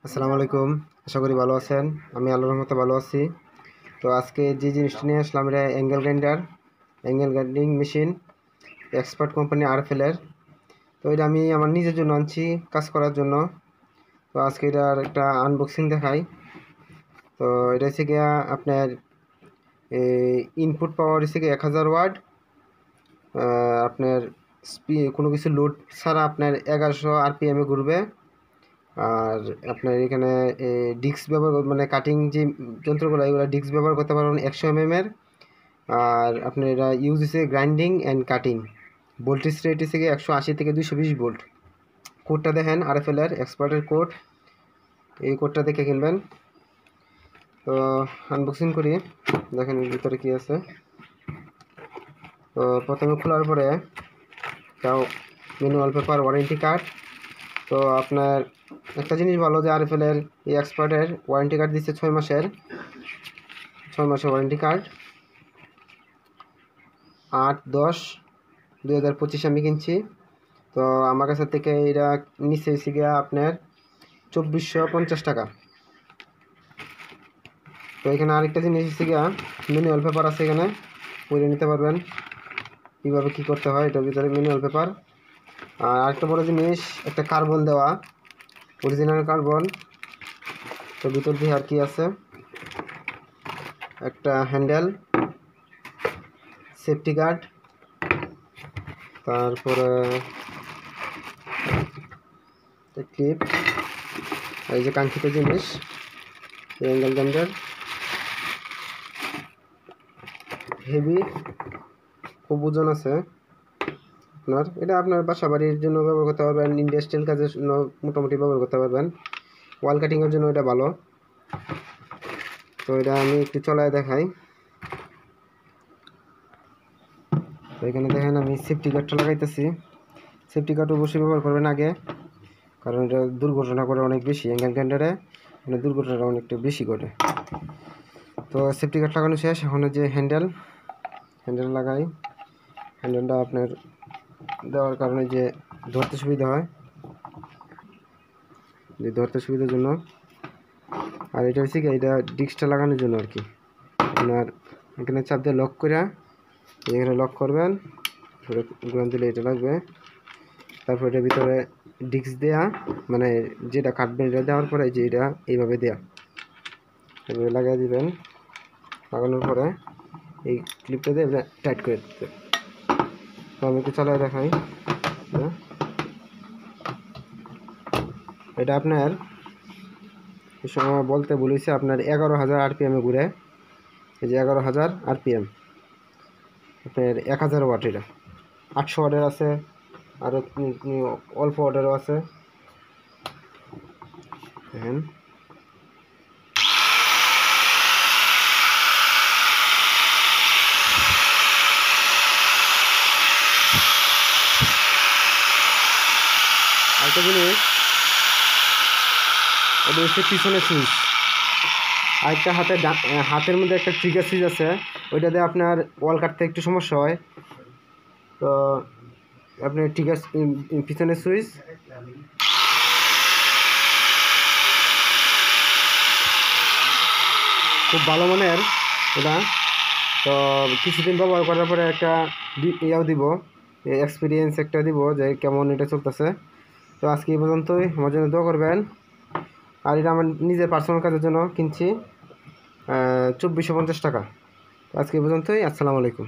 আসসালামু আলাইকুম। আশা করি ভালো আছেন। আমি আল্লাহর রহমতে ভালো আছি। তো আজকে যে জিনিসটা নিয়ে আসলাম এটা angle grinding machine expert company আরএফএলের। তো এটা আমি আমার নিজের জন্য আনছি, কাজ করার জন্য। তো আজকে এটার একটা আনবক্সিং দেখাই। তো এটা হচ্ছে গিয়া আপনার ইনপুট পাওয়ার হচ্ছে গিয়ে 1000 ওয়াট। আপনার কোনো কিছু লোড ছাড়া আপনার 1100 আরপিএমে ঘুরবে। আর আপনার এখানে ডিস্ক ব্যবহার মানে কাটিং যে যন্ত্রগুলো এগুলো ডিস্ক ব্যবহার করতে পারবেন 100 এর। আর আপনার এটা ইউজ হচ্ছে grinding and cutting. Voltage rate হচ্ছে 180 থেকে 220 ভোল্ট। কোডটা দেখেন আরএফএলের এক্সপার্টের কোড, এই কোডটা দেখে কিনবেন। তো আনবক্সিং করি, দেখেন ভিতরে কি আছে। তো প্রথমে খোলার পরে তাও ম্যানুয়াল পেপার, ওয়ারেন্টি কার্ড। তো আপনার একটা জিনিস ভালো যে আরএফএলের এই এক্সপার্টের ওয়ারেন্টি কার্ড দিচ্ছে 6 মাসের ওয়ারেন্টি কার্ড। 8/10/2025 আমি কিনছি। তো আমার কাছে থেকে এটা নিচে এসে গিয়া আপনার 2450 টাকা। তো এখানে আরেকটা জিনিস এসে গিয়া ম্যানুয়াল পেপার আছে, এখানে পড়ে নিতে পারবেন কীভাবে কী করতে হয়। এটার ভিতরে ম্যানুয়াল পেপার। আর আরেকটা বড় জিনিস, একটা কার্বন দেওয়া, অরিজিনাল কার্বন। তো ভিতর দিয়ে আর কি আছে, একটা হ্যান্ডেল, সেফটি গার্ড, তারপরে ক্লিপ, এই যে কাঙ্ক্ষিত জিনিস অ্যাঙ্গেল গ্রাইন্ডার। হেভি, খুব ওজন আছে। এটা আপনার বাসা বাড়ির জন্য ব্যবহার করতে পারবেন, ইন্ডাস্ট্রিয়াল কাজের জন্য মোটামুটি ব্যবহার করতে পারবেন। ওয়াল কাটিংয়ের জন্য এটা ভালো। তো এটা আমি একটু চলায় দেখাই। তো এখানে দেখেন আমি সেফটি গার্ডটা লাগাইতেছি। সেফটি গার্ড অবশ্যই ব্যবহার করবেন আগে, কারণ এটা দুর্ঘটনা করে অনেক বেশি। অ্যাঙ্গেল গ্রাইন্ডারে মানে দুর্ঘটনাটা অনেকটা বেশি ঘটে। তো সেফটি গার্ড লাগানো শেষ। এখন যে হ্যান্ডেল লাগাই। হ্যান্ডেলটা আপনার দেওয়ার কারণে যে ধরতে সুবিধা হয়, যে ধরতে সুবিধার জন্য। আর এটা হচ্ছে কি, এটা ডিস্কটা লাগানোর জন্য আর কি। আপনার এখানে চাপ দিয়ে লক করে এখানে লক করবেন, ঘুরান দিলে এটা লাগবে। তারপর এটার ভিতরে ডিস্ক দেয়া, মানে যেটা কাটবেন এটা দেওয়ার পরে যে এটা এইভাবে দেয়া, এভাবে লাগিয়ে দিবেন। লাগানোর পরে এই ক্লিপটা দিয়ে টাইট করে দিতে। তো আমি একটু চালিয়ে দেখাই। এটা আপনার এই সময় বলতে বলেছে আপনার 11,000 আরপিএমে ঘুরে। এই যে 11,000 আরপিএম, আপনার 1000 ওয়াট। এটা 800 ওয়াটের আছে, আরও অল্প ওয়াটেরও আছে। দেখেন আরেকটা জিনিস, এটা হচ্ছে পিছনে সুইচ। আরেকটা হাতের মধ্যে একটা ট্রিগার সুইচ আছে, ওইটাতে আপনার ওয়াল কাটতে একটু সমস্যা হয়। তো আপনি ট্রিগার পিছনে সুইচ, খুব ভালো মানের এটা। তো কিছুদিন ব্যবহার করার পরে একটা ইয়াও দিব, এক্সপিরিয়েন্স একটা দিব যে কেমন এটা চলতেছে। তো আজকে এই পর্যন্তই। আমার জন্য দোয়া করবেন। আর এটা আমার নিজের পার্সোনাল কাজের জন্য কিনছি, 2450 টাকা। আজকে এই পর্যন্তই। আসসালামু আলাইকুম।